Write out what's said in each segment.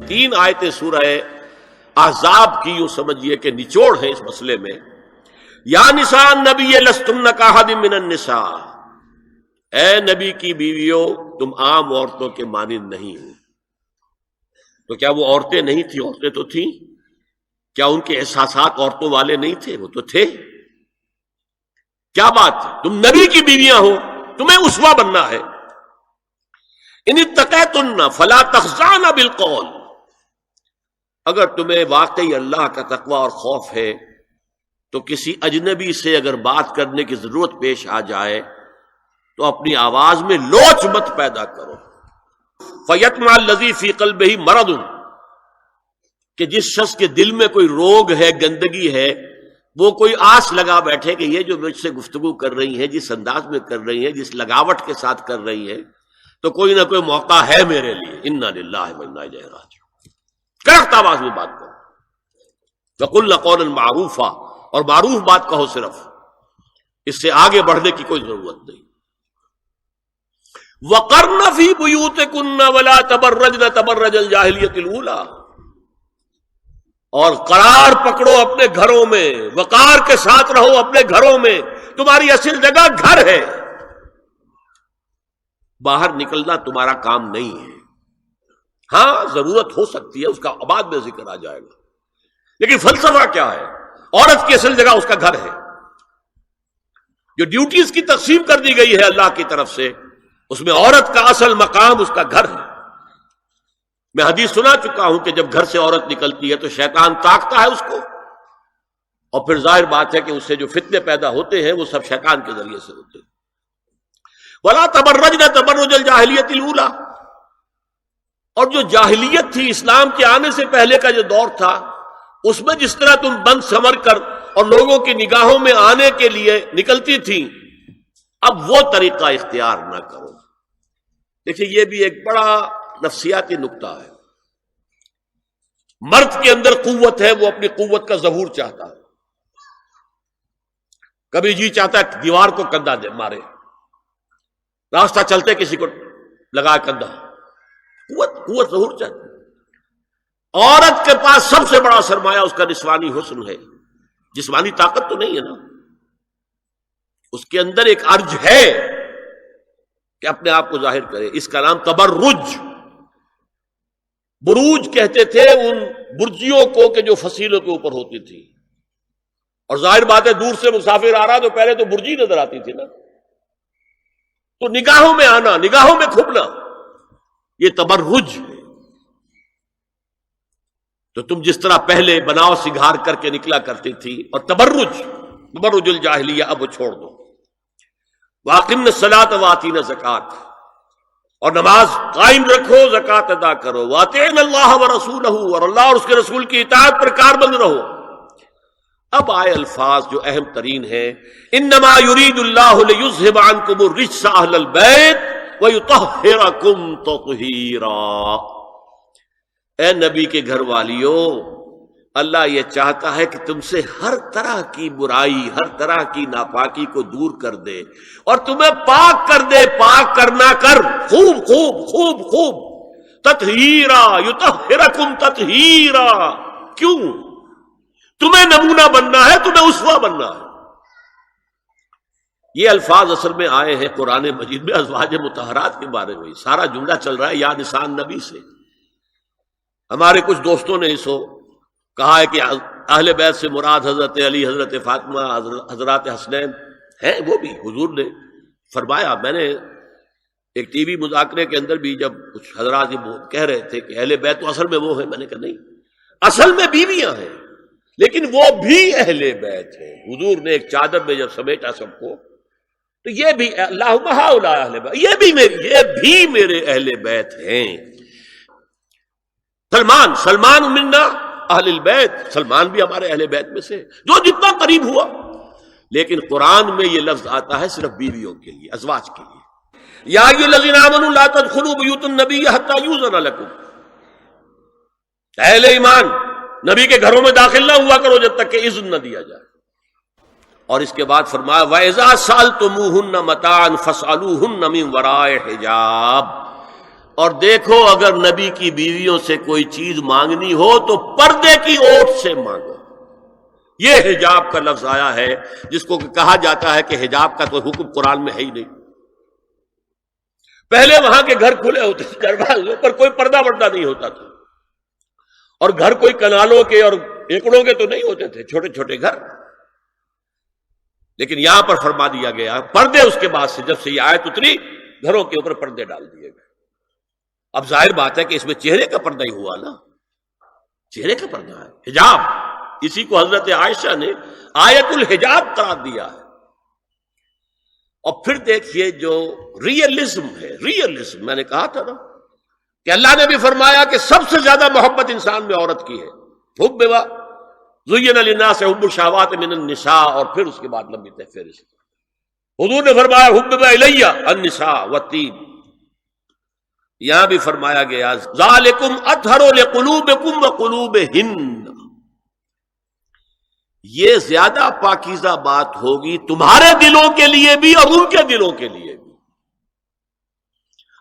تین آیتیں سورہ احزاب کی یوں سمجھیے کہ نچوڑ ہے اس مسئلے میں. یا نساء النبی لستن کاحد من النساء، اے نبی کی بیویوں تم عام عورتوں کے مانند نہیں ہو. تو کیا وہ عورتیں نہیں تھیں؟ عورتیں تو تھیں. کیا ان کے احساسات عورتوں والے نہیں تھے؟ وہ تو تھے. کیا بات ہے؟ تم نبی کی بیویاں ہو، تمہیں اسوہ بننا ہے. ان اتقیتن فلا تخضعن بالقول، اگر تمہیں واقعی اللہ کا تقوی اور خوف ہے تو کسی اجنبی سے اگر بات کرنے کی ضرورت پیش آ جائے تو اپنی آواز میں لوچ مت پیدا کرو. فیطمع الذی فی قلبہ مرض، کہ جس شخص کے دل میں کوئی روگ ہے، گندگی ہے، وہ کوئی آس لگا بیٹھے کہ یہ جو مجھ سے گفتگو کر رہی ہیں، جس انداز میں کر رہی ہیں، جس لگاوٹ کے ساتھ کر رہی ہیں، تو کوئی نہ کوئی موقع ہے میرے لیے. انا للہ و انا الیہ راجعون. کڑک آواز میں بات کرو. وقلن قولا معروفا، اور معروف بات کہو صرف، اس سے آگے بڑھنے کی کوئی ضرورت نہیں. وقرن فی بیوتکن ولا تبرجن تبرج الجاہلیۃ الاولی، اور قرار پکڑو اپنے گھروں میں، وقار کے ساتھ رہو اپنے گھروں میں. تمہاری اصل جگہ گھر ہے، باہر نکلنا تمہارا کام نہیں ہے. ہاں ضرورت ہو سکتی ہے، اس کا بعد میں ذکر آ جائے گا، لیکن فلسفہ کیا ہے؟ عورت کی اصل جگہ اس کا گھر ہے. جو ڈیوٹیز کی تقسیم کر دی گئی ہے اللہ کی طرف سے، اس میں عورت کا اصل مقام اس کا گھر ہے. میں حدیث سنا چکا ہوں کہ جب گھر سے عورت نکلتی ہے تو شیطان تاکتا ہے اس کو، اور پھر ظاہر بات ہے کہ اس سے جو فتنے پیدا ہوتے ہیں وہ سب شیطان کے ذریعے سے ہوتے ہیں. وَلَا تَبَرَّجْنَ تَبَرُّجَ الْجَاهِلِيَّةِ الْأُولَىٰ، اور جو جاہلیت تھی، اسلام کے آنے سے پہلے کا جو دور تھا، اس میں جس طرح تم بند سمر کر اور لوگوں کی نگاہوں میں آنے کے لیے نکلتی تھی، اب وہ طریقہ اختیار نہ کرو. دیکھیے یہ بھی ایک بڑا نفسیاتی نکتہ ہے. مرد کے اندر قوت ہے، وہ اپنی قوت کا ظہور چاہتا ہے. کبھی جی چاہتا ہے دیوار کو کندھا دے مارے، راستہ چلتے کسی کو لگا کندھا. قوت ظہور چاہتی ہے. عورت کے پاس سب سے بڑا سرمایہ اس کا نسوانی حسن ہے. جسمانی طاقت تو نہیں ہے نا، اس کے اندر ایک ارج ہے کہ اپنے آپ کو ظاہر کرے. اس کا نام تبرج. بروج کہتے تھے ان برجیوں کو کہ جو فصیلوں کے اوپر ہوتی تھی. اور ظاہر بات ہے دور سے مسافر آ رہا تو پہلے تو برجی نظر آتی تھی نا. تو نگاہوں میں آنا، نگاہوں میں کھبنا، یہ تبرج ہے. تو تم جس طرح پہلے بناؤ سنگھار کر کے نکلا کرتی تھی، اور تبرج الجاہلیہ اب وہ چھوڑ دو. وَأَقِمْنَ الصَّلَاةَ وَآتِينَ الزَّكَاةَ، اور نماز قائم رکھو، زکات ادا کرو. وَأَطِعْنَ اللَّهَ وَرَسُولَهُ، اور اللہ اور اس کے رسول کی اطاعت پر کاربند رہو. اب آئے الفاظ جو اہم ترین ہیں. انما یرید اللہ لیذھب عنکم الرجس اہل البیت ویطہرکم تطہیرا. اے نبی کے گھر والیوں، اللہ یہ چاہتا ہے کہ تم سے ہر طرح کی برائی، ہر طرح کی ناپاکی کو دور کر دے اور تمہیں پاک کر دے. پاک کرنا کر، خوب خوب خوب خوب. تطہیرا، یطہرکم تطہیرا. کیوں؟ تمہیں نمونہ بننا ہے، تمہیں اسوہ بننا ہے. یہ الفاظ اصل میں آئے ہیں قرآن مجید میں ازواج مطہرات کے بارے میں. سارا جملہ چل رہا ہے یا نساء نبی سے. ہمارے کچھ دوستوں نے اسو کہا ہے کہ اہل بیت سے مراد حضرت علی، حضرت فاطمہ، حضرات حسنین ہیں. وہ بھی حضور نے فرمایا. میں نے ایک ٹی وی مذاکرے کے اندر بھی جب کچھ حضرات یہ کہہ رہے تھے کہ اہل بیت تو اصل میں وہ ہیں، میں نے کہا نہیں، اصل میں بیویاں ہیں لیکن وہ بھی اہل بیت ہیں. حضور نے ایک چادر میں جب سمیٹا سب کو، تو یہ بھی اللہم ہؤلاء اہل بیت، یہ بھی میرے اہل بیت ہیں. سلمان منا اہل البیت، سلمان بھی ہمارے اہل بیت میں سے، جو جتنا قریب ہوا. لیکن قرآن میں یہ لفظ آتا ہے صرف بیویوں کے لیے، ازواج کے لیے. یا ایھا الذین آمنوا لا تدخلوا بیوت النبی حتی یؤذن لکم. اہل ایمان، نبی کے گھروں میں داخل نہ ہوا کرو جب تک کہ اذن نہ دیا جائے. اور اس کے بعد فرمایا وَإِذَا سَأَلْتُمُوهُنَّ مَتَاعًا فَاسْأَلُوهُنَّ مِنْ وَرَاءِ حِجَابٍ. اور دیکھو اگر نبی کی بیویوں سے کوئی چیز مانگنی ہو تو پردے کی اوٹ سے مانگو. یہ حجاب کا لفظ آیا ہے جس کو کہا جاتا ہے کہ حجاب کا کوئی حکم قرآن میں ہے ہی نہیں. پہلے وہاں کے گھر کھلے ہوتے تھے, دروازوں پر کوئی پردہ وردہ نہیں ہوتا تھا, اور گھر کوئی کنالوں کے اور ایکڑوں کے تو نہیں ہوتے تھے, چھوٹے چھوٹے گھر. لیکن یہاں پر فرما دیا گیا پردے اس کے بعد سے جب سے یہ آیت اتری گھروں کے اوپر پردے ڈال دیے گئے. اب ظاہر بات ہے کہ اس میں چہرے کا پردہ ہی ہوا نا, چہرے کا پردہ ہے حجاب. اسی کو حضرت عائشہ نے آیت الحجاب قرار دیا ہے. اور پھر دیکھیے جو ریئلزم ہے, ریئلزم میں نے کہا تھا نا کہ اللہ نے بھی فرمایا کہ سب سے زیادہ محبت انسان میں عورت کی ہے. حب زین للناس حب الشہوات من النساء, اور پھر اس کے بعد لمبی فہرست. حضور نے فرمایا حبب الی النساء والطیب. یہاں بھی فرمایا گیا ذالکم اطہر لقلوبکم وقلوبہن, یہ زیادہ پاکیزہ بات ہوگی تمہارے دلوں کے لیے بھی اور ان کے دلوں کے لیے بھی.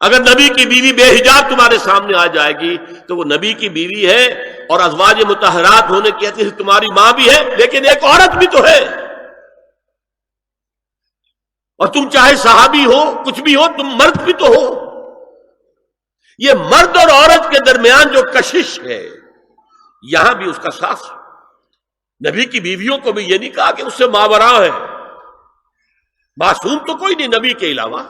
اگر نبی کی بیوی بے حجاب تمہارے سامنے آ جائے گی تو وہ نبی کی بیوی ہے اور ازواج مطہرات ہونے کی حیثیت سے تمہاری ماں بھی ہے, لیکن ایک عورت بھی تو ہے. اور تم چاہے صحابی ہو کچھ بھی ہو, تم مرد بھی تو ہو. یہ مرد اور عورت کے درمیان جو کشش ہے یہاں بھی اس کا صاف. نبی کی بیویوں کو بھی یہ نہیں کہا کہ اس سے ماوراء ہے, معصوم تو کوئی نہیں نبی کے علاوہ.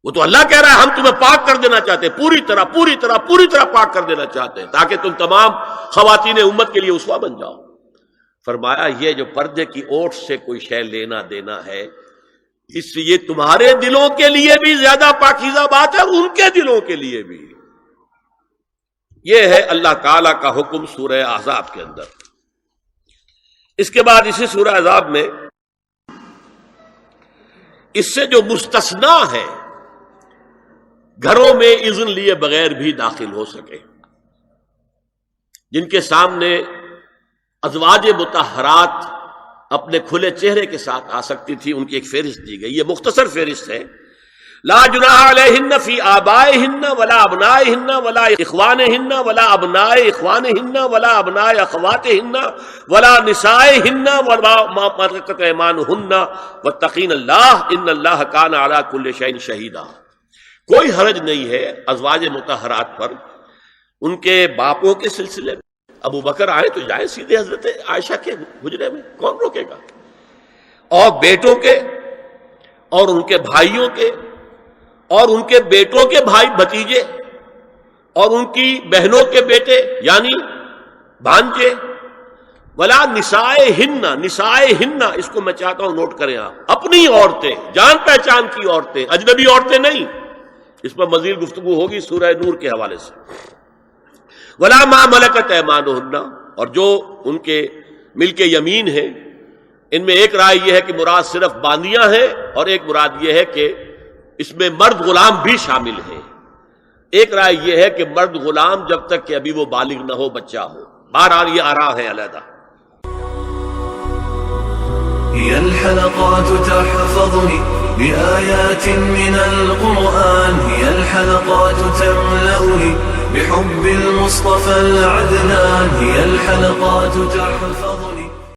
وہ تو اللہ کہہ رہا ہے ہم تمہیں پاک کر دینا چاہتے ہیں, پوری طرح پوری طرح پوری طرح پاک کر دینا چاہتے ہیں تاکہ تم تمام خواتین امت کے لیے اسوہ بن جاؤ. فرمایا یہ جو پردے کی اوٹ سے کوئی شے لینا دینا ہے اس سے یہ تمہارے دلوں کے لیے بھی زیادہ پاکیزہ بات ہے, ان کے دلوں کے لیے بھی. یہ ہے اللہ تعالی کا حکم سورہ احزاب کے اندر. اس کے بعد اسی سورہ احزاب میں اس سے جو مستثنا ہے گھروں میں اذن لیے بغیر بھی داخل ہو سکے, جن کے سامنے ازواج مطہرات اپنے کھلے چہرے کے ساتھ آ سکتی تھی, ان کی ایک فہرست دی گئی. یہ مختصر فہرست ہے. لا جناح علیہن فی آبائہن ولا ابنائہن ولا اخوانہن ولا ابناء اخوانہن ولا ابناء اخواتہن ولا نسائہن ولا ما ملکت ایمانہن واتقین اللہ ان اللہ کان علی کل شیء شہیدا. کوئی حرج نہیں ہے ازواج مطہرات پر ان کے باپوں کے سلسلے میں. ابو بکر آئے تو جائیں سیدھے حضرت عائشہ کے حجرے میں, کون روکے گا. اور بیٹوں کے اور ان کے بھائیوں کے اور ان کے بیٹوں کے بھائی بھتیجے اور ان کی بہنوں کے بیٹے یعنی بھانجے. ولا نسائہن, نسائہن اس کو میں چاہتا ہوں نوٹ کریں آپ, اپنی عورتیں, جان پہچان کی عورتیں, اجنبی عورتیں نہیں. اس پر مزید گفتگو ہوگی سورہ نور کے حوالے سے. ولا ما ملکت ایمانہن, اور جو ان کے ملک یمین ہیں. ان میں ایک رائے یہ ہے کہ مراد صرف باندیاں ہیں اور ایک مراد یہ ہے کہ اس میں مرد غلام بھی شامل ہیں. ایک رائے یہ ہے کہ مرد غلام جب تک کہ ابھی وہ بالغ نہ ہو, بچہ ہو. بہرحال یہ آراء ہے علیحدہ. هي الحلقات تحفظني بآيات من القرآن, هي الحلقات تملأني بحب المصطفى العدنان, هي الحلقات تحفظني